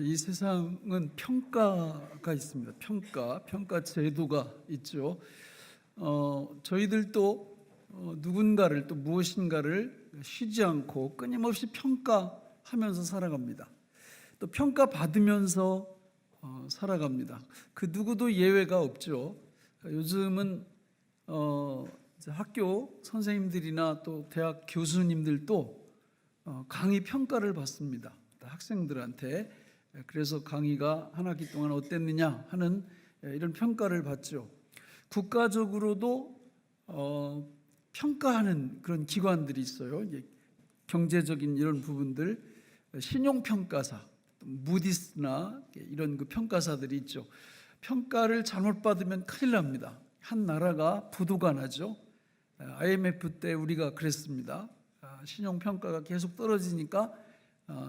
이 세상은 평가가 있습니다. 평가 제도가 있죠. 저희들도 누군가를 또 무엇인가를 쉬지 않고 끊임없이 평가하면서 살아갑니다. 또 평가받으면서 살아갑니다. 그 누구도 예외가 없죠. 요즘은 학교 선생님들이나 또 대학 교수님들도 강의 평가를 받습니다. 학생들한테. 그래서 강의가 한 학기 동안 어땠느냐 하는 이런 평가를 받죠. 국가적으로도 평가하는 그런 기관들이 있어요. 경제적인 이런 부분들, 신용평가사, 무디스나 이런 그 평가사들이 있죠. 평가를 잘못 받으면 큰일 납니다. 한 나라가 부도가 나죠. IMF 때 우리가 그랬습니다. 신용평가가 계속 떨어지니까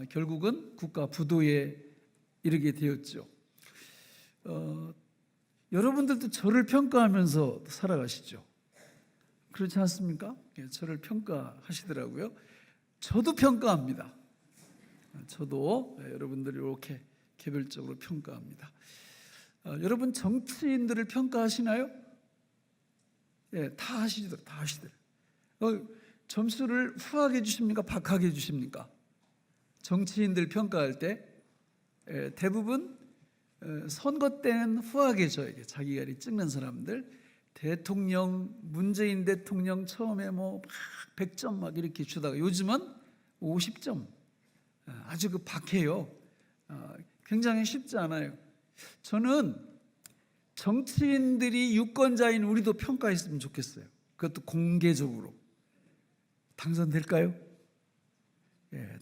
결국은 국가 부도에 이르게 되었죠. 여러분들도 저를 평가하면서 살아가시죠. 그렇지 않습니까? 저를 평가하시더라고요. 저도 평가합니다. 저도 여러분들을 이렇게 개별적으로 평가합니다. 여러분 정치인들을 평가하시나요? 다 하시더라고요. 다 하시더라고요. 점수를 후하게 주십니까? 박하게 주십니까? 정치인들 평가할 때 대부분 선거 때는 후하게 줘요. 자기가 찍는 사람들, 대통령, 문재인 대통령 처음에 뭐 100점 막 이렇게 주다가 요즘은 50점, 아주 그 박해요. 굉장히 쉽지 않아요. 저는 정치인들이 유권자인 우리도 평가했으면 좋겠어요. 그것도 공개적으로. 당선될까요?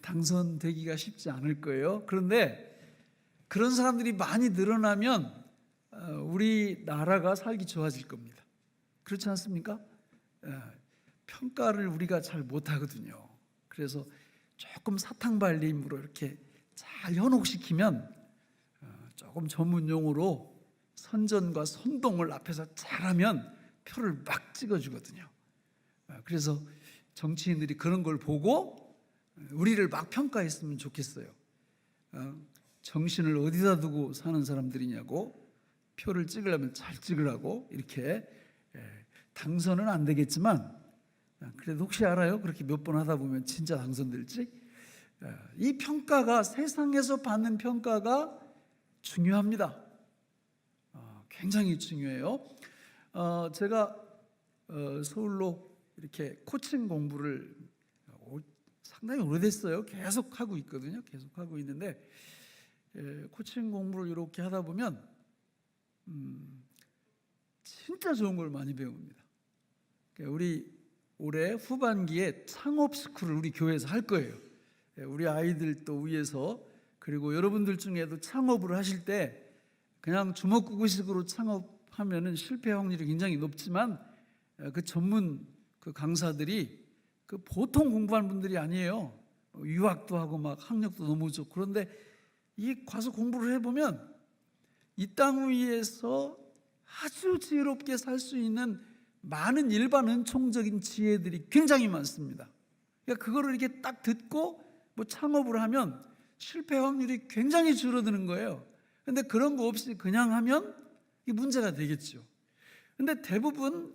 당선되기가 쉽지 않을 거예요. 그런데 그런 사람들이 많이 늘어나면 우리나라가 살기 좋아질 겁니다. 그렇지 않습니까? 평가를 우리가 잘 못하거든요. 그래서 조금 사탕발림으로 이렇게 잘 현혹시키면 조금 전문 용어로 선전과 선동을 앞에서 잘하면 표를 막 찍어주거든요. 그래서 정치인들이 그런 걸 보고 우리를 막 평가했으면 좋겠어요. 정신을 어디다 두고 사는 사람들이냐고, 표를 찍으려면 잘 찍으라고. 이렇게 당선은 안 되겠지만 그래도 혹시 알아요? 그렇게 몇 번 하다 보면 진짜 당선될지. 이 평가가, 세상에서 받는 평가가 중요합니다. 굉장히 중요해요. 제가 서울로 이렇게 코칭 공부를 상당히 오래됐어요. 계속 하고 있거든요. 계속 하고 있는데 코칭 공부를 이렇게 하다 보면 진짜 좋은 걸 많이 배웁니다. 우리 올해 후반기에 창업 스쿨을 우리 교회에서 할 거예요. 우리 아이들도 위해서, 그리고 여러분들 중에도 창업을 하실 때 그냥 주먹구구식으로 창업하면은 실패 확률이 굉장히 높지만 그 전문 그 강사들이 그 보통 공부한 분들이 아니에요. 유학도 하고 막 학력도 너무 좋고. 그런데 이 가서 공부를 해보면 이 땅 위에서 아주 지혜롭게 살 수 있는 많은 일반 은총적인 지혜들이 굉장히 많습니다. 그러니까 그거를 이렇게 딱 듣고 뭐 창업을 하면 실패 확률이 굉장히 줄어드는 거예요. 그런데 그런 거 없이 그냥 하면 이게 문제가 되겠죠. 그런데 대부분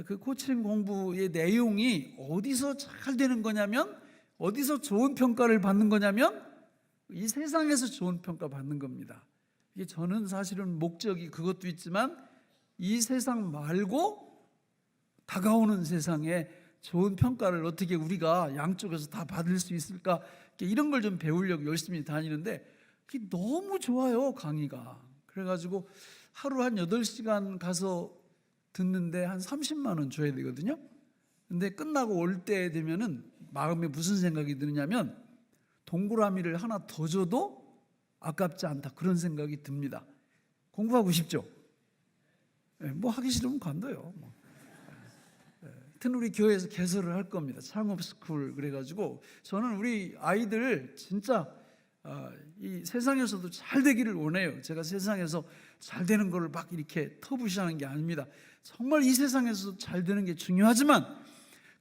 그 코칭 공부의 내용이 어디서 잘 되는 거냐면, 어디서 좋은 평가를 받는 거냐면 이 세상에서 좋은 평가 받는 겁니다. 이게 저는 사실은 목적이 그것도 있지만 이 세상 말고 다가오는 세상에 좋은 평가를 어떻게 우리가 양쪽에서 다 받을 수 있을까, 이런 걸 좀 배우려고 열심히 다니는데 그게 너무 좋아요, 강의가. 그래가지고 하루 한 8시간 가서 듣는데 한 30만 원 줘야 되거든요. 근데 끝나고 올 때 되면은 마음에 무슨 생각이 드느냐면 동그라미를 하나 더 줘도 아깝지 않다, 그런 생각이 듭니다. 공부하고 싶죠? 뭐 하기 싫으면 관둬요. 하여튼 우리 교회에서 개설을 할 겁니다. 창업 스쿨. 그래가지고 저는 우리 아이들 진짜 이 세상에서도 잘 되기를 원해요. 제가 세상에서 잘 되는 거를 막 이렇게 터부시하는 게 아닙니다. 정말 이 세상에서 잘 되는 게 중요하지만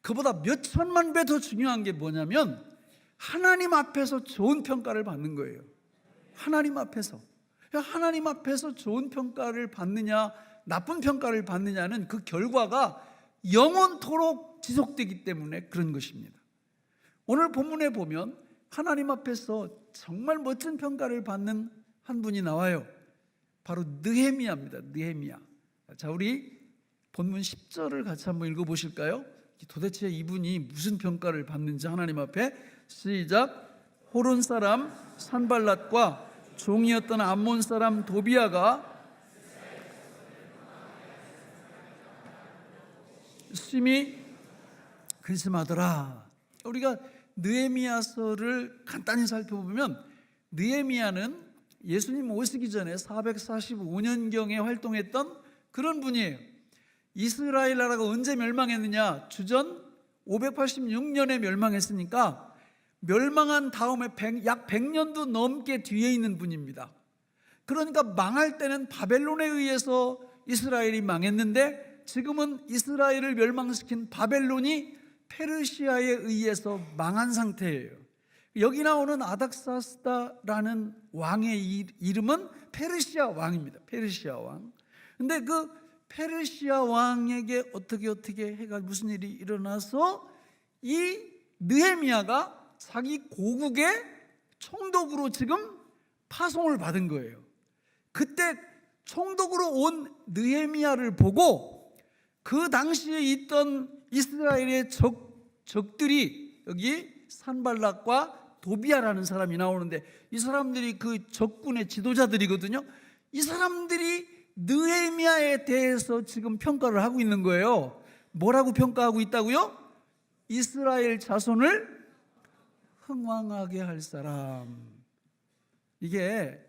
그보다 몇 천만 배 더 중요한 게 뭐냐면 하나님 앞에서 좋은 평가를 받는 거예요. 하나님 앞에서. 하나님 앞에서 좋은 평가를 받느냐 나쁜 평가를 받느냐는 그 결과가 영원토록 지속되기 때문에 그런 것입니다. 오늘 본문에 보면 하나님 앞에서 정말 멋진 평가를 받는 한 분이 나와요. 바로 느헤미야입니다. 느헤미야. 자, 우리 본문 10절을 같이 한번 읽어보실까요? 도대체 이분이 무슨 평가를 받는지 하나님 앞에. 시작. 호론 사람 산발랏과 종이었던 암몬 사람 도비아가 심히 근심하더라. 우리가 느헤미야서를 간단히 살펴보면 느헤미야는 예수님 오시기 전에 445년경에 활동했던 그런 분이에요. 이스라엘 나라가 언제 멸망했느냐? 주전 586년에 멸망했으니까 멸망한 다음에 약 100년도 넘게 뒤에 있는 분입니다. 그러니까 망할 때는 바벨론에 의해서 이스라엘이 망했는데 지금은 이스라엘을 멸망시킨 바벨론이 페르시아에 의해서 망한 상태예요. 여기 나오는 아닥사스다라는 왕의 이름은 페르시아 왕입니다. 페르시아 왕. 근데 그 페르시아 왕에게 어떻게 해가 무슨 일이 일어나서 이 느헤미야가 자기 고국의 총독으로 지금 파송을 받은 거예요. 그때 총독으로 온 느헤미야를 보고 그 당시에 있던 이스라엘의 적들이 여기 산발락과 도비아라는 사람이 나오는데 이 사람들이 그 적군의 지도자들이거든요. 이 사람들이 느헤미야에 대해서 지금 평가를 하고 있는 거예요. 뭐라고 평가하고 있다고요? 이스라엘 자손을 흥왕하게 할 사람. 이게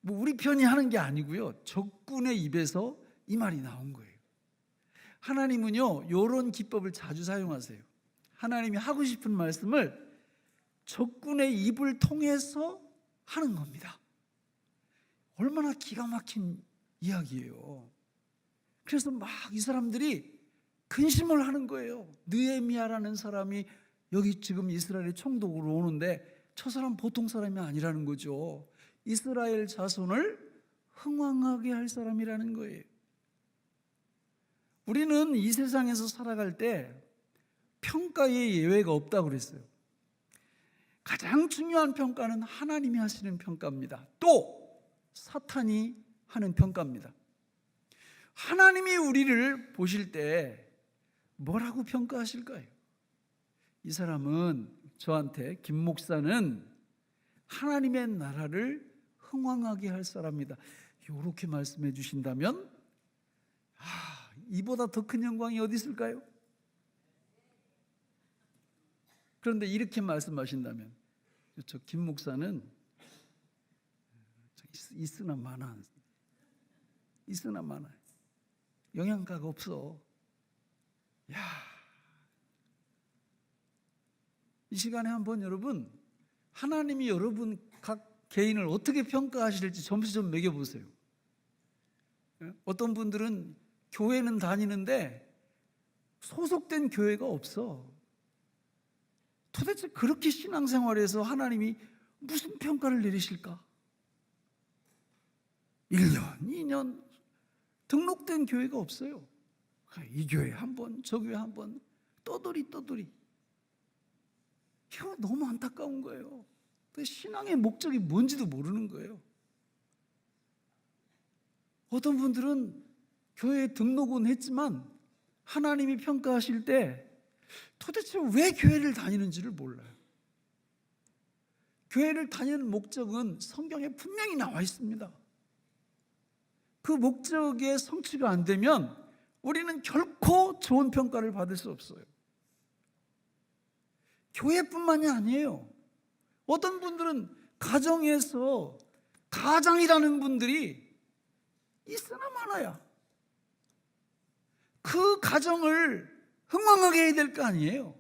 뭐 우리 편이 하는 게 아니고요. 적군의 입에서 이 말이 나온 거예요. 하나님은요, 이런 기법을 자주 사용하세요. 하나님이 하고 싶은 말씀을 적군의 입을 통해서 하는 겁니다. 얼마나 기가 막힌 이야기예요. 그래서 막 이 사람들이 근심을 하는 거예요. 느헤미야라는 사람이 여기 지금 이스라엘의 총독으로 오는데 저 사람 보통 사람이 아니라는 거죠. 이스라엘 자손을 흥왕하게 할 사람이라는 거예요. 우리는 이 세상에서 살아갈 때 평가의 예외가 없다고 그랬어요. 가장 중요한 평가는 하나님이 하시는 평가입니다. 또 사탄이 하는 평가입니다. 하나님이 우리를 보실 때 뭐라고 평가하실까요? 이 사람은 저한테 김 목사는 하나님의 나라를 흥왕하게 할 사람이다. 이렇게 말씀해 주신다면 이보다 더 큰 영광이 어디 있을까요? 그런데 이렇게 말씀하신다면 저 김 목사는 있으나 마나 영양가가 없어. 이 시간에 한번 여러분 하나님이 여러분 각 개인을 어떻게 평가하실지 점수 좀 매겨보세요. 어떤 분들은 교회는 다니는데 소속된 교회가 없어. 도대체 그렇게 신앙생활에서 하나님이 무슨 평가를 내리실까? 1년, 2년 등록된 교회가 없어요. 이 교회 한 번, 저 교회 한 번, 떠돌이. 이거 너무 안타까운 거예요. 신앙의 목적이 뭔지도 모르는 거예요. 어떤 분들은 교회에 등록은 했지만 하나님이 평가하실 때 도대체 왜 교회를 다니는지를 몰라요. 교회를 다니는 목적은 성경에 분명히 나와 있습니다. 그 목적의 성취가 안 되면 우리는 결코 좋은 평가를 받을 수 없어요. 교회뿐만이 아니에요. 어떤 분들은 가정에서 가장이라는 분들이 있으나 마나야. 그 가정을 흥왕하게 해야 될 거 아니에요.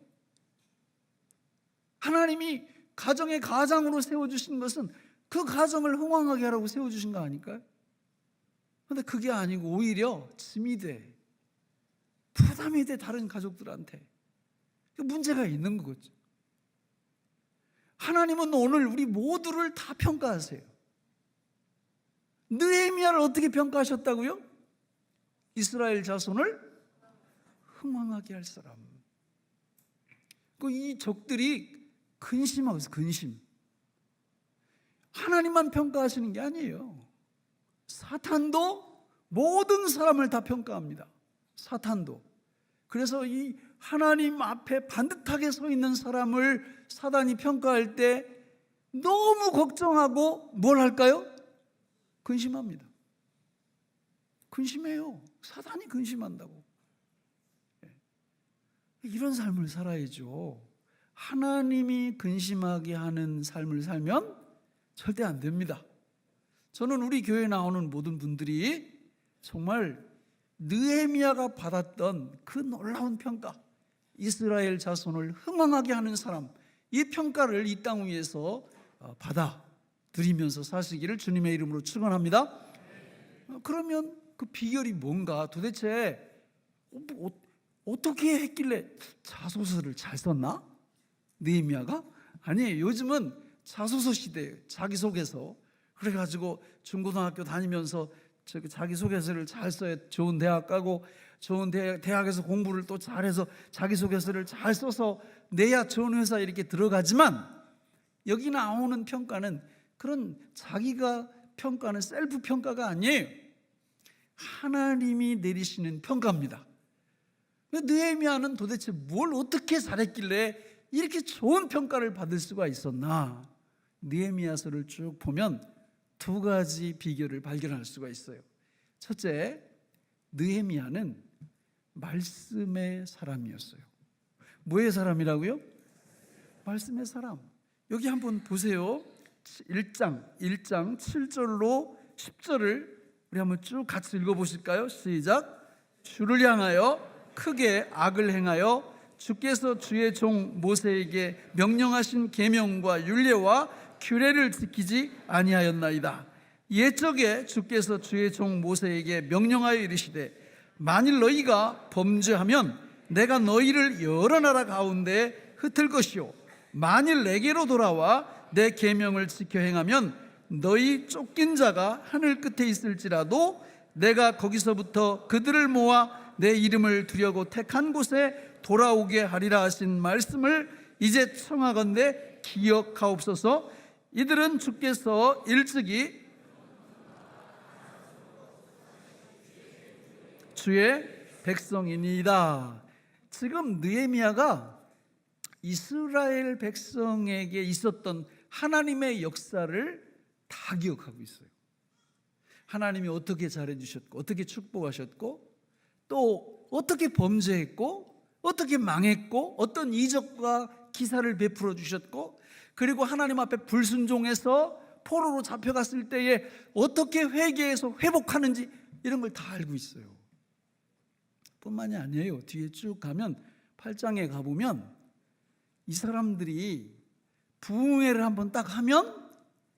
하나님이 가정의 가장으로 세워주신 것은 그 가정을 흥왕하게 하라고 세워주신 거 아닐까요? 그런데 그게 아니고 오히려 짐이 돼, 부담이 돼, 다른 가족들한테. 문제가 있는 거죠. 하나님은 오늘 우리 모두를 다 평가하세요. 느헤미야를 어떻게 평가하셨다고요? 이스라엘 자손을 흥왕하게 할 사람. 이 적들이 근심하고 있어요. 근심. 하나님만 평가하시는 게 아니에요. 사탄도 모든 사람을 다 평가합니다. 사탄도. 그래서 이 하나님 앞에 반듯하게 서 있는 사람을 사단이 평가할 때 너무 걱정하고 뭘 할까요? 근심합니다. 근심해요. 사단이 근심한다고. 이런 삶을 살아야죠. 하나님이 근심하게 하는 삶을 살면 절대 안 됩니다. 저는 우리 교회에 나오는 모든 분들이 정말 느헤미야가 받았던 그 놀라운 평가, 이스라엘 자손을 흥왕하게 하는 사람, 이 평가를 이 땅 위에서 받아들이면서 사시기를 주님의 이름으로 축원합니다. 그러면 그 비결이 뭔가, 도대체 어떻게 했길래 자소서를 잘 썼나? 느헤미야가? 아니에요. 요즘은 자소서 시대예요. 자기소개서. 그래가지고 중고등학교 다니면서 자기소개서를 잘 써야 좋은 대학 가고, 좋은 대학에서 공부를 또 잘해서 자기소개서를 잘 써서 내야 좋은 회사 이렇게 들어가지만, 여기 나오는 평가는 그런 자기가 평가는 셀프 평가가 아니에요. 하나님이 내리시는 평가입니다. 느헤미야는 도대체 뭘 어떻게 잘했길래 이렇게 좋은 평가를 받을 수가 있었나? 느헤미야서를 쭉 보면 두 가지 비결을 발견할 수가 있어요. 첫째, 느헤미야는 말씀의 사람이었어요. 뭐의 사람이라고요? 말씀의 사람. 여기 한번 보세요. 1장 7절로 10절을 우리 한번 쭉 같이 읽어보실까요? 시작. 주를 향하여 크게 악을 행하여 주께서 주의 종 모세에게 명령하신 계명과 율례와 규례를 지키지 아니하였나이다. 옛적에 주께서 주의 종 모세에게 명령하여 이르시되 만일 너희가 범죄하면 내가 너희를 여러 나라 가운데 흩을 것이요 만일 내게로 돌아와 내 계명을 지켜 행하면 너희 쫓긴 자가 하늘 끝에 있을지라도 내가 거기서부터 그들을 모아 내 이름을 두려고 택한 곳에 돌아오게 하리라 하신 말씀을 이제 청하건대 기억하옵소서. 이들은 주께서 일찍이 주의 백성이니이다. 지금 느헤미야가 이스라엘 백성에게 있었던 하나님의 역사를 다 기억하고 있어요. 하나님이 어떻게 잘해주셨고, 어떻게 축복하셨고, 또 어떻게 범죄했고, 어떻게 망했고, 어떤 이적과 기사를 베풀어 주셨고, 그리고 하나님 앞에 불순종해서 포로로 잡혀갔을 때에 어떻게 회개해서 회복하는지 이런 걸 다 알고 있어요. 뿐만이 아니에요. 뒤에 쭉 가면 8장에 가보면 이 사람들이 부흥회를 한번 딱 하면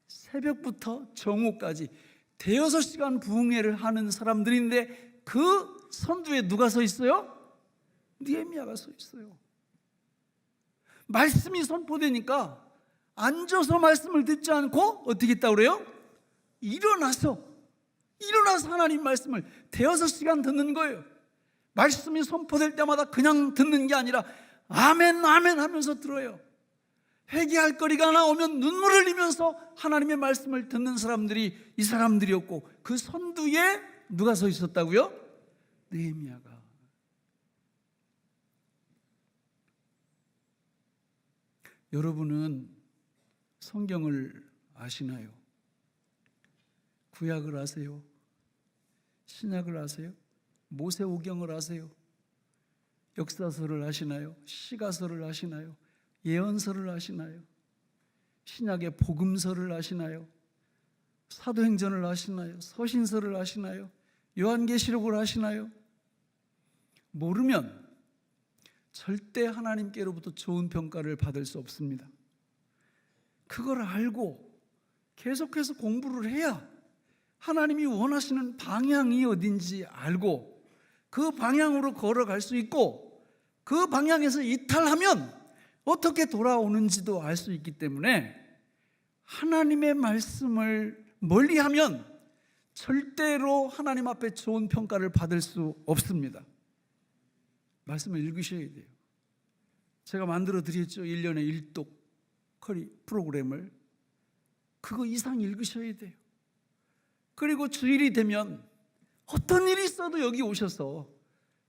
새벽부터 정오까지 대여섯 시간 부흥회를 하는 사람들인데 그 선두에 누가 서 있어요? 느헤미야가 서 있어요. 말씀이 선포되니까 앉아서 말씀을 듣지 않고 어떻게 했다고 그래요? 일어나서 하나님 말씀을 대여섯 시간 듣는 거예요. 말씀이 선포될 때마다 그냥 듣는 게 아니라 아멘 아멘 하면서 들어요. 회개할 거리가 나오면 눈물을 흘리면서 하나님의 말씀을 듣는 사람들이 이 사람들이었고, 그 선두에 누가 서 있었다고요? 느헤미야가. 여러분은 성경을 아시나요? 구약을 아세요? 신약을 아세요? 모세오경을 아세요? 역사서를 아시나요? 시가서를 아시나요? 예언서를 아시나요? 신약의 복음서를 아시나요? 사도행전을 아시나요? 서신서를 아시나요? 요한계시록을 아시나요? 모르면 절대 하나님께로부터 좋은 평가를 받을 수 없습니다. 그걸 알고 계속해서 공부를 해야 하나님이 원하시는 방향이 어딘지 알고 그 방향으로 걸어갈 수 있고, 그 방향에서 이탈하면 어떻게 돌아오는지도 알 수 있기 때문에 하나님의 말씀을 멀리하면 절대로 하나님 앞에 좋은 평가를 받을 수 없습니다. 말씀을 읽으셔야 돼요. 제가 만들어 드렸죠. 1년에 1독 커리 프로그램을. 그거 이상 읽으셔야 돼요. 그리고 주일이 되면 어떤 일이 있어도 여기 오셔서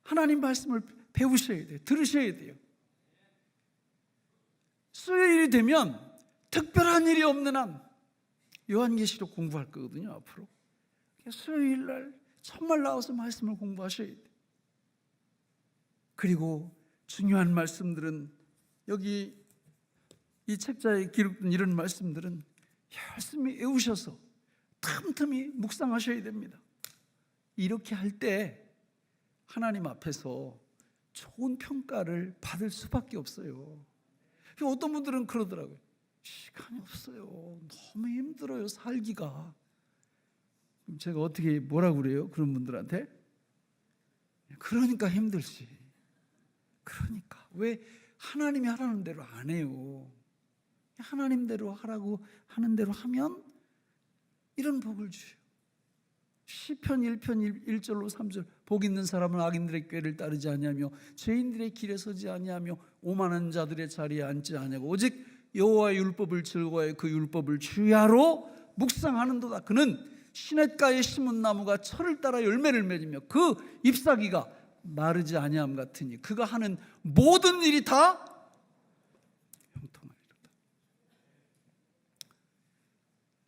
하나님 말씀을 배우셔야 돼요. 들으셔야 돼요. 수요일이 되면 특별한 일이 없는 한 요한계시록 공부할 거거든요. 앞으로 수요일 날 정말 나와서 말씀을 공부하셔야 돼요. 그리고 중요한 말씀들은 여기 이 책자에 기록된 이런 말씀들은 열심히 외우셔서 틈틈이 묵상하셔야 됩니다. 이렇게 할 때 하나님 앞에서 좋은 평가를 받을 수밖에 없어요. 어떤 분들은 그러더라고요. 시간이 없어요. 너무 힘들어요. 살기가. 그럼 제가 어떻게 뭐라고 그래요? 그런 분들한테? 그러니까 힘들지. 그러니까 왜 하나님이 하라는 대로 안 해요? 하나님대로 하라고 하는 대로 하면 이런 복을 주셔요. 시편 1편 1절로 3절 복 있는 사람은 악인들의 꾀를 따르지 아니하며 죄인들의 길에 서지 아니하며 오만한 자들의 자리에 앉지 아니하고 오직 여호와의 율법을 즐거워해 그 율법을 주야로 묵상하는도다. 그는 시냇가에 심은 나무가 철을 따라 열매를 맺으며 그 잎사귀가 마르지 아니함 같으니 그가 하는 모든 일이 다 형통하리로다.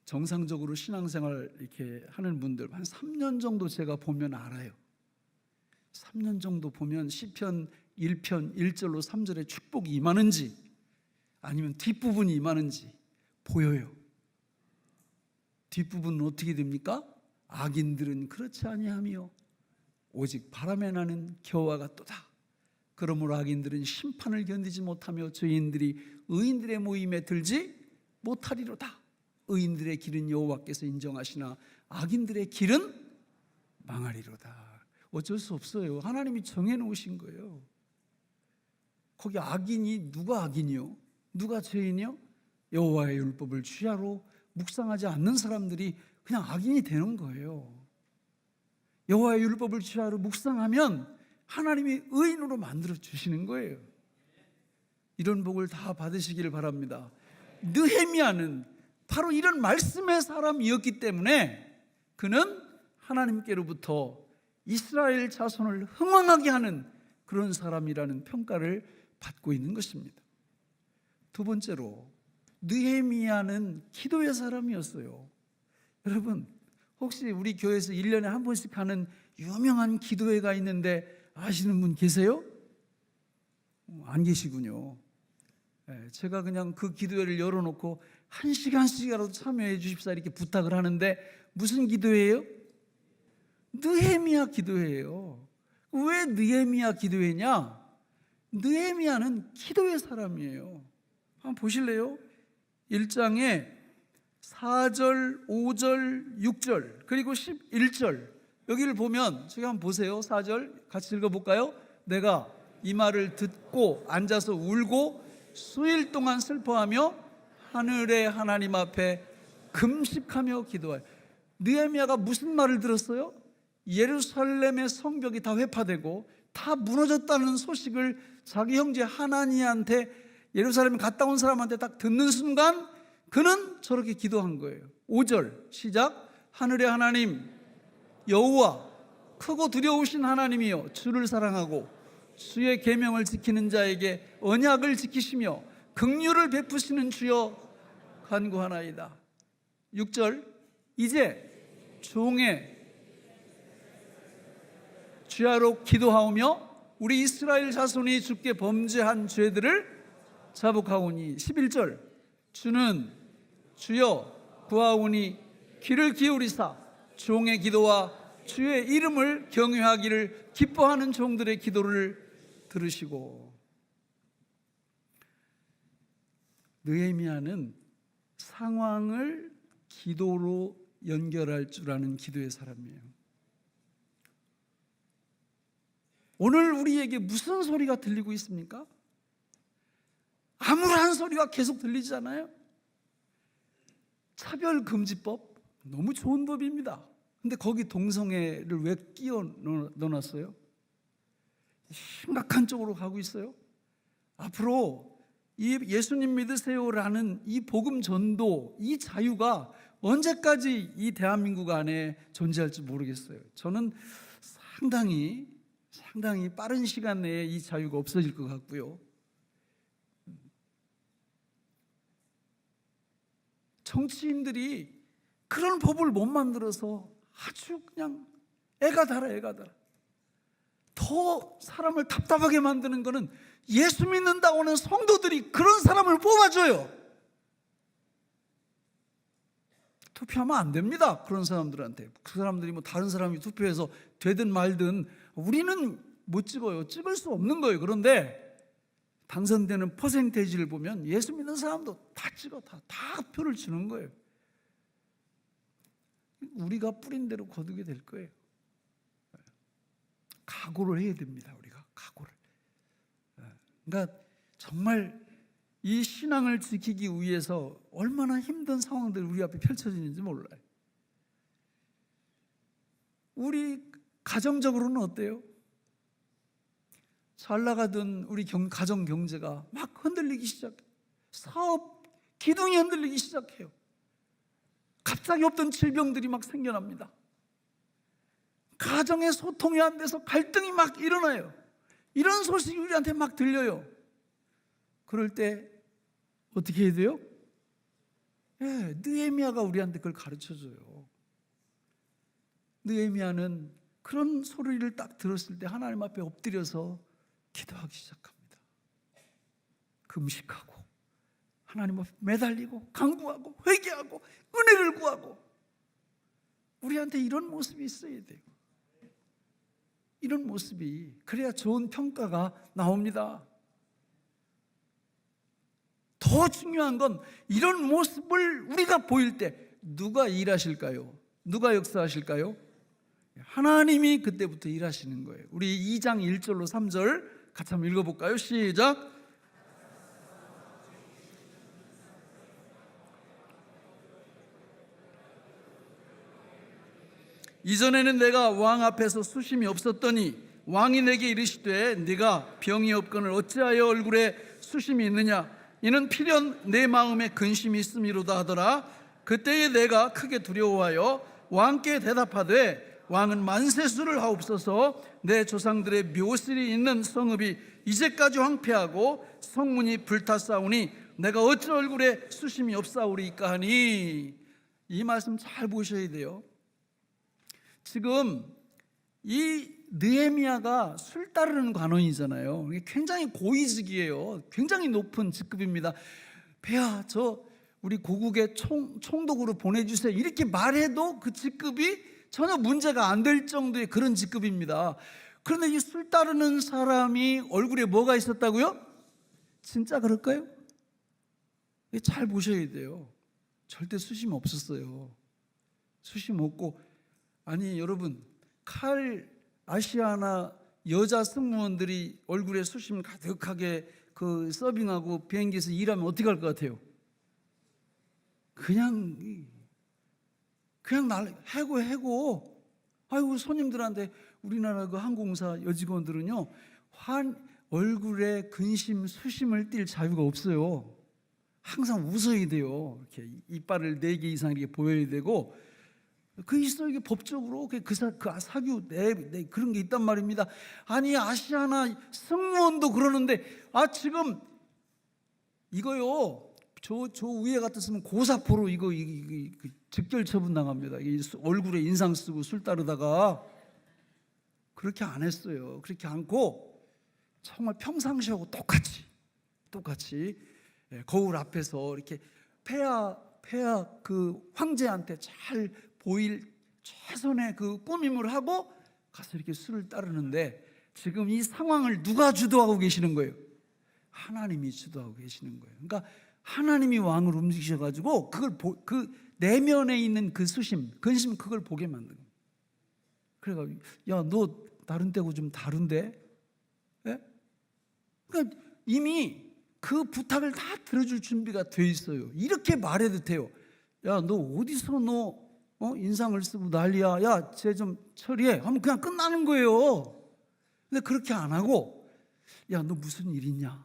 정상적으로 신앙생활 이렇게 하는 분들 한 3년 정도 제가 보면 알아요. 3년 정도 보면 시편 1편 1절로 3절에 축복이 임하는지 아니면 뒷부분이 임하는지 보여요. 뒷부분은 어떻게 됩니까? 악인들은 그렇지 아니하며 오직 바람에 나는 겨와 같도다. 그러므로 악인들은 심판을 견디지 못하며 죄인들이 의인들의 모임에 들지 못하리로다. 의인들의 길은 여호와께서 인정하시나 악인들의 길은 망하리로다. 어쩔 수 없어요. 하나님이 정해놓으신 거예요. 거기 악인이 누가 악인이요? 누가 죄인이요? 여호와의 율법을 주야로 묵상하지 않는 사람들이 그냥 악인이 되는 거예요. 여호와의 율법을 주야로 묵상하면 하나님이 의인으로 만들어 주시는 거예요. 이런 복을 다 받으시기를 바랍니다. 느헤미야는 바로 이런 말씀의 사람이었기 때문에 그는 하나님께로부터 이스라엘 자손을 흥왕하게 하는 그런 사람이라는 평가를 받고 있는 것입니다. 두 번째로 느헤미야는 기도의 사람이었어요. 여러분 혹시 우리 교회에서 1년에 한 번씩 하는 유명한 기도회가 있는데 아시는 분 계세요? 안 계시군요. 제가 그냥 그 기도회를 열어놓고 1시간씩이라도 참여해 주십사 이렇게 부탁을 하는데 무슨 기도회예요? 느헤미야 기도회예요. 왜 느헤미야 기도회냐? 느헤미야는 기도의 사람이에요. 한번 보실래요? 1장에 4절, 5절, 6절 그리고 11절 여기를 보면 저기 한번 보세요. 4절 같이 읽어볼까요? 내가 이 말을 듣고 앉아서 울고 수일 동안 슬퍼하며 하늘의 하나님 앞에 금식하며 기도하여. 느헤미야가 무슨 말을 들었어요? 예루살렘의 성벽이 다 회파되고 다 무너졌다는 소식을 자기 형제 하나니한테 예루살렘에 갔다 온 사람한테 딱 듣는 순간 그는 저렇게 기도한 거예요. 5절 시작. 하늘의 하나님 여호와 크고 두려우신 하나님이여 주를 사랑하고 주의 계명을 지키는 자에게 언약을 지키시며 긍휼을 베푸시는 주여 간구하나이다. 6절 이제 종의 주야로 기도하오며 우리 이스라엘 자손이 주께 범죄한 죄들을 자복하오니. 11절 주는 주여 구하오니 귀를 기울이사 종의 기도와 주의 이름을 경외하기를 기뻐하는 종들의 기도를 들으시고. 느헤미야는 상황을 기도로 연결할 줄 아는 기도의 사람이에요. 오늘 우리에게 무슨 소리가 들리고 있습니까? 암울한 소리가 계속 들리잖아요. 차별금지법 너무 좋은 법입니다. 근데 거기 동성애를 왜 끼워 넣어놨어요? 심각한 쪽으로 가고 있어요. 앞으로 이 예수님 믿으세요라는 이 복음 전도, 이 자유가 언제까지 이 대한민국 안에 존재할지 모르겠어요. 저는 상당히 빠른 시간 내에 이 자유가 없어질 것 같고요. 정치인들이 그런 법을 못 만들어서 아주 그냥 애가 달아. 더 사람을 답답하게 만드는 거는 예수 믿는다고 하는 성도들이 그런 사람을 뽑아줘요. 투표하면 안 됩니다. 그런 사람들한테. 그 사람들이 뭐 다른 사람이 투표해서 되든 말든 우리는 못 찍어요. 찍을 수 없는 거예요. 그런데 당선되는 퍼센테이지를 보면 예수 믿는 사람도 다 찍어. 다 표를 주는 거예요. 우리가 뿌린 대로 거두게 될 거예요. 각오를 해야 됩니다. 우리가 각오를. 그러니까 정말 이 신앙을 지키기 위해서 얼마나 힘든 상황들이 우리 앞에 펼쳐지는지 몰라요. 우리 가정적으로는 어때요? 잘 나가던 우리 가정 경제가 막 흔들리기 시작해요. 사업 기둥이 흔들리기 시작해요. 갑자기 없던 질병들이 막 생겨납니다. 가정의 소통이 안 돼서 갈등이 막 일어나요. 이런 소식이 우리한테 막 들려요. 그럴 때 어떻게 해야 돼요? 느헤미야가 우리한테 그걸 가르쳐줘요. 느헤미야는 그런 소리를 딱 들었을 때 하나님 앞에 엎드려서 기도하기 시작합니다. 금식하고 하나님 앞에 매달리고 간구하고 회개하고 은혜를 구하고. 우리한테 이런 모습이 있어야 돼요. 이런 모습이, 그래야 좋은 평가가 나옵니다. 더 중요한 건 이런 모습을 우리가 보일 때 누가 일하실까요? 누가 역사하실까요? 하나님이 그때부터 일하시는 거예요. 우리 2장 1절로 3절 같이 한번 읽어볼까요? 시작. 이전에는 내가 왕 앞에서 수심이 없었더니 왕이 내게 이르시되 네가 병이 없거늘 어찌하여 얼굴에 수심이 있느냐? 이는 필연 내 마음에 근심이 있음이로다 하더라. 그때에 내가 크게 두려워하여 왕께 대답하되 왕은 만세수를 하옵소서. 내 조상들의 묘실이 있는 성읍이 이제까지 황폐하고 성문이 불탔사오니 내가 어찌 얼굴에 수심이 없사오리까 하니. 이 말씀 잘 보셔야 돼요. 지금 이 느헤미야가 술 따르는 관원이잖아요. 굉장히 고위직이에요. 굉장히 높은 직급입니다. 폐하, 저 우리 고국에 총독으로 보내주세요. 이렇게 말해도 그 직급이 전혀 문제가 안 될 정도의 그런 직급입니다. 그런데 이 술 따르는 사람이 얼굴에 뭐가 있었다고요? 진짜 그럴까요? 잘 보셔야 돼요. 절대 수심 없었어요. 수심 없고, 아니 여러분, 아시아나 여자 승무원들이 얼굴에 수심 가득하게 그 서빙하고 비행기에서 일하면 어떻게 할 것 같아요? 그냥 해고. 아이고, 손님들한테 우리나라 그 항공사 여직원들은요, 얼굴에 근심, 수심을 띌 자유가 없어요. 항상 웃어야 돼요. 이렇게 이빨을 4개 이상 이렇게 보여야 되고, 이게 법적으로 그 사규 그런 게 있단 말입니다. 아니 아시아나 승무원도 그러는데, 지금 이거요, 저 위에 같았으면 고사포로 이거 즉결 처분 당합니다. 얼굴에 인상 쓰고 술 따르다가. 그렇게 안 했어요. 그렇게 않고 정말 평상시하고 똑같이 거울 앞에서 이렇게 폐하 그 황제한테 잘 보일 최선의 그 꾸밈을 하고 가서 이렇게 술을 따르는데, 지금 이 상황을 누가 주도하고 계시는 거예요? 하나님이 주도하고 계시는 거예요. 그러니까 하나님이 왕을 움직이셔가지고 그걸 그 내면에 있는 그 수심, 근심, 그걸 보게 만든 거예요. 그래가지고 야, 너 다른 때고 좀 다른데? 예? 그러니까 이미 그 부탁을 다 들어줄 준비가 돼 있어요. 이렇게 말해도 돼요. 야, 너 어디서 인상을 쓰고 난리야. 야, 쟤 좀 처리해 하면 그냥 끝나는 거예요. 근데 그렇게 안 하고, 야, 너 무슨 일 있냐?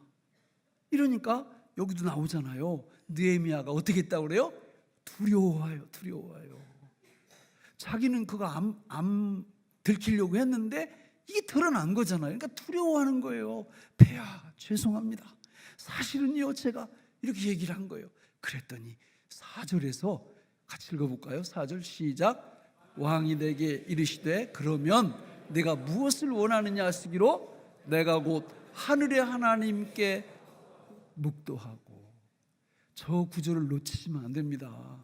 이러니까 여기도 나오잖아요. 느헤미야가 어떻게 했다고 그래요? 두려워해요. 자기는 그거 안 들키려고 했는데 이게 드러난 거잖아요. 그러니까 두려워하는 거예요. 폐하, 죄송합니다. 사실은요, 제가 이렇게 얘기를 한 거예요. 그랬더니 4절에서 같이 읽어볼까요? 4절 시작. 왕이 내게 이르시되 그러면 내가 무엇을 원하느냐 하시기로 내가 곧 하늘의 하나님께 묵도하고. 저 구절을 놓치시면 안 됩니다.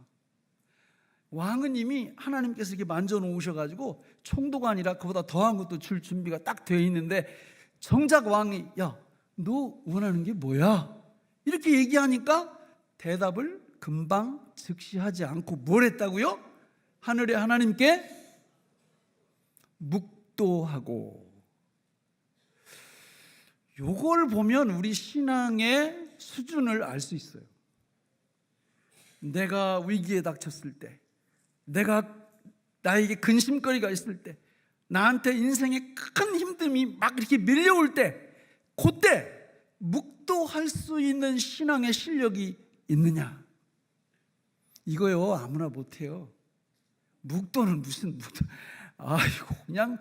왕은 이미 하나님께서 이렇게 만져놓으셔가지고 총도가 아니라 그보다 더한 것도 줄 준비가 딱 되어 있는데, 정작 왕이 야, 너 원하는 게 뭐야? 이렇게 얘기하니까 대답을 금방 즉시 하지 않고 뭘 했다고요? 하늘의 하나님께 묵도하고. 요걸 보면 우리 신앙의 수준을 알 수 있어요. 내가 위기에 닥쳤을 때, 나에게 근심거리가 있을 때, 나한테 인생의 큰 힘듦이 막 이렇게 밀려올 때, 그때 묵도할 수 있는 신앙의 실력이 있느냐? 이거요, 아무나 못해요. 묵도는 무슨 묵도? 아이고, 그냥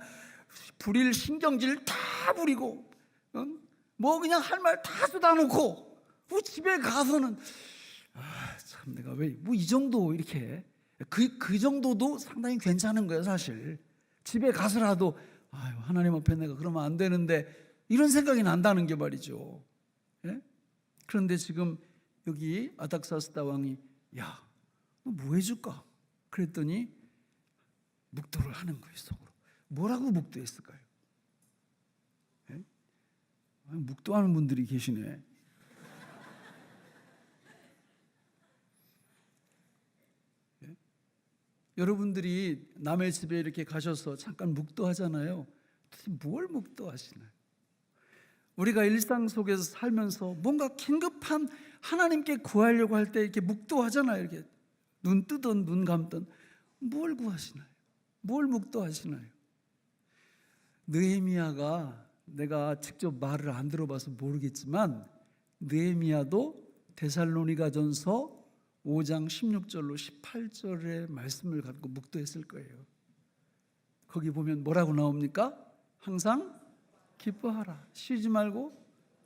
불일 신경질 다 부리고, 뭐 그냥 할 말 다 쏟아놓고, 뭐 집에 가서는 참 내가 왜 뭐 이 정도 이렇게 그 정도도 상당히 괜찮은 거예요. 사실 집에 가서라도 아유, 하나님 앞에 내가 그러면 안 되는데 이런 생각이 난다는 게 말이죠. 예? 그런데 지금 여기 아닥사스다 왕이 야, 너 뭐 해줄까? 그랬더니 묵도를 하는 거예요. 속으로. 뭐라고 묵도했을까요? 예? 묵도하는 분들이 계시네. 여러분들이 남의 집에 이렇게 가셔서 잠깐 묵도하잖아요. 도대체 뭘 묵도하시나요? 우리가 일상 속에서 살면서 뭔가 긴급한 하나님께 구하려고 할 때 이렇게 묵도하잖아요. 이렇게 눈 뜨든 눈 감든 뭘 구하시나요? 뭘 묵도하시나요? 느헤미야가, 내가 직접 말을 안 들어봐서 모르겠지만 느헤미야도 데살로니가전서 5장 16절로 18절의 말씀을 갖고 묵도했을 거예요. 거기 보면 뭐라고 나옵니까? 항상 기뻐하라, 쉬지 말고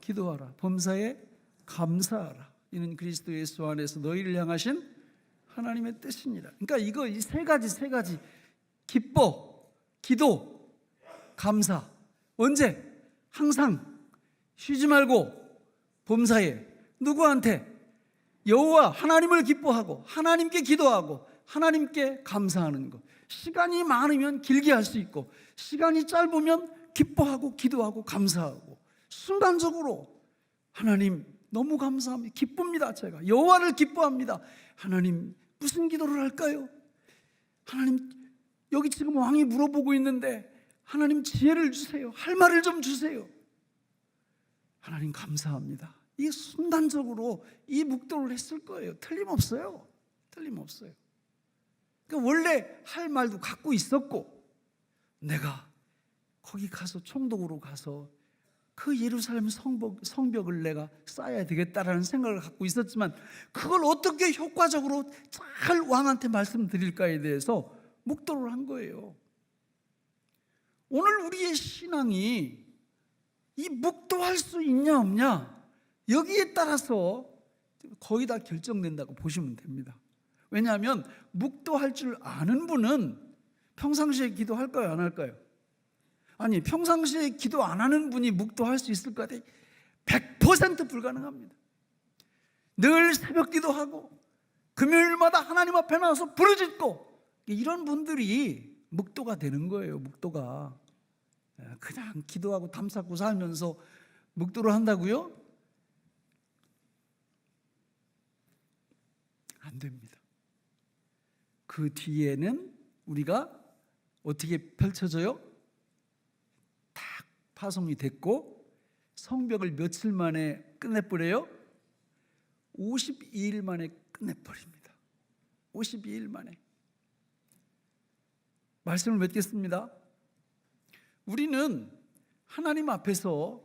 기도하라, 범사에 감사하라. 이는 그리스도 예수 안에서 너희를 향하신 하나님의 뜻이니라. 그러니까 이거 이 세 가지 기뻐, 기도, 감사. 언제? 항상 쉬지 말고 범사에. 누구한테? 여호와 하나님을 기뻐하고 하나님께 기도하고 하나님께 감사하는 것. 시간이 많으면 길게 할 수 있고 시간이 짧으면 기뻐하고 기도하고 감사하고. 순간적으로 하나님 너무 감사합니다. 기쁩니다. 제가 여호와를 기뻐합니다. 하나님 무슨 기도를 할까요? 하나님 여기 지금 왕이 물어보고 있는데 하나님 지혜를 주세요. 할 말을 좀 주세요. 하나님 감사합니다. 이 순간적으로 이 묵도를 했을 거예요. 틀림없어요. 그러니까 원래 할 말도 갖고 있었고, 내가 거기 가서 총독으로 가서 그 예루살렘 성벽을 내가 쌓아야 되겠다라는 생각을 갖고 있었지만 그걸 어떻게 효과적으로 잘 왕한테 말씀드릴까에 대해서 묵도를 한 거예요. 오늘 우리의 신앙이 이 묵도할 수 있냐 없냐, 여기에 따라서 거의 다 결정된다고 보시면 됩니다. 왜냐하면 묵도할 줄 아는 분은 평상시에 기도할까요? 안 할까요? 아니, 평상시에 기도 안 하는 분이 묵도할 수 있을까? 100% 불가능합니다. 늘 새벽 기도하고 금요일마다 하나님 앞에 나와서 부르짖고 이런 분들이 묵도가 되는 거예요. 묵도가. 그냥 기도하고 담 쌓고 살면서 묵도를 한다고요? 안 됩니다. 그 뒤에는 우리가 어떻게 펼쳐져요? 딱 파송이 됐고 성벽을 며칠 만에 끝내버려요? 52일 만에 끝내버립니다. 52일 만에. 말씀을 맺겠습니다. 우리는 하나님 앞에서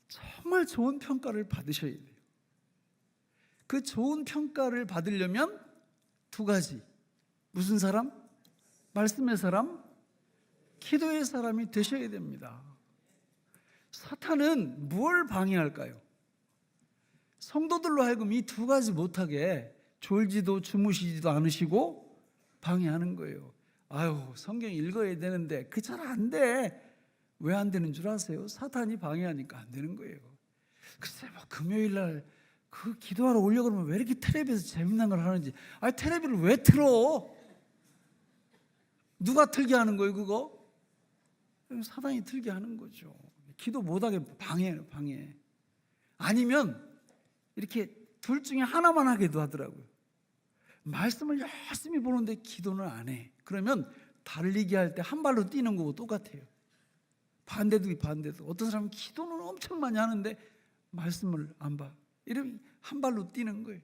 정말 좋은 평가를 받으셔야 돼요. 그 좋은 평가를 받으려면 두 가지. 무슨 사람? 말씀의 사람, 기도의 사람이 되셔야 됩니다. 사탄은 뭘 방해할까요? 성도들로 하여금 이 두 가지 못하게 졸지도 주무시지도 않으시고 방해하는 거예요. 아유, 성경 읽어야 되는데 그 잘 안 돼. 왜 안 되는 줄 아세요? 사탄이 방해하니까 안 되는 거예요. 글쎄, 뭐 금요일 날 그 기도하러 오려고 그러면 왜 이렇게 텔레비에서 재밌는 걸 하는지. 아니, 텔레비를 왜 틀어? 누가 틀게 하는 거예요, 그거? 사탄이 틀게 하는 거죠. 기도 못하게 방해해요, 방해. 아니면 이렇게 둘 중에 하나만 하기도 하더라고요. 말씀을 열심히 보는데 기도는 안 해. 그러면 달리기 할 때 한 발로 뛰는 거고 똑같아요. 반대도. 어떤 사람은 기도는 엄청 많이 하는데 말씀을 안 봐. 이러면 한 발로 뛰는 거예요.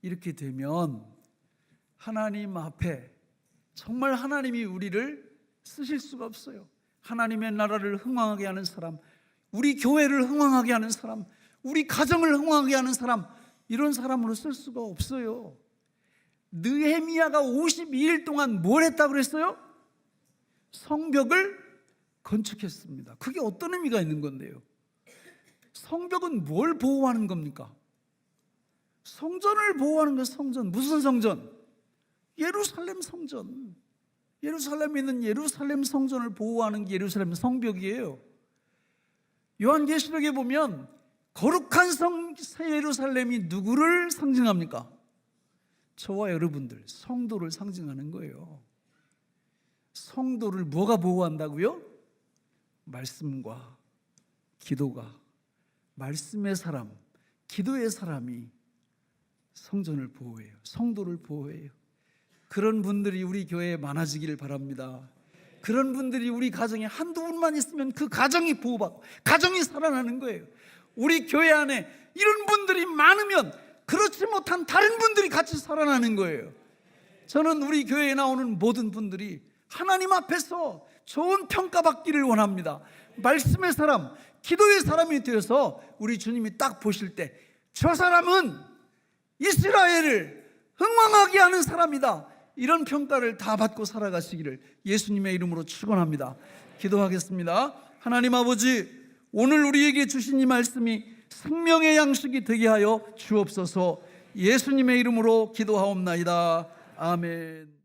이렇게 되면 하나님 앞에 정말 하나님이 우리를 쓰실 수가 없어요. 하나님의 나라를 흥왕하게 하는 사람, 우리 교회를 흥왕하게 하는 사람, 우리 가정을 흥왕하게 하는 사람, 이런 사람으로 쓸 수가 없어요. 느헤미야가 52일 동안 뭘 했다고 그랬어요? 성벽을 건축했습니다. 그게 어떤 의미가 있는 건데요? 성벽은 뭘 보호하는 겁니까? 성전을 보호하는 거예요. 성전. 무슨 성전? 예루살렘 성전. 예루살렘에 있는 예루살렘 성전을 보호하는 게 예루살렘 성벽이에요. 요한계시록에 보면 거룩한 새 예루살렘이 누구를 상징합니까? 저와 여러분들, 성도를 상징하는 거예요. 성도를 뭐가 보호한다고요? 말씀과 기도가. 말씀의 사람, 기도의 사람이 성전을 보호해요. 성도를 보호해요. 그런 분들이 우리 교회에 많아지기를 바랍니다. 그런 분들이 우리 가정에 한두 분만 있으면 그 가정이 보호받고 가정이 살아나는 거예요. 우리 교회 안에 이런 분들이 많으면 그렇지 못한 다른 분들이 같이 살아나는 거예요. 저는 우리 교회에 나오는 모든 분들이 하나님 앞에서 좋은 평가받기를 원합니다. 말씀의 사람, 기도의 사람이 되어서 우리 주님이 딱 보실 때 저 사람은 이스라엘을 흥왕하게 하는 사람이다, 이런 평가를 다 받고 살아가시기를 예수님의 이름으로 축원합니다. 기도하겠습니다. 하나님 아버지, 오늘 우리에게 주신 이 말씀이 생명의 양식이 되게 하여 주옵소서. 예수님의 이름으로 기도하옵나이다. 아멘.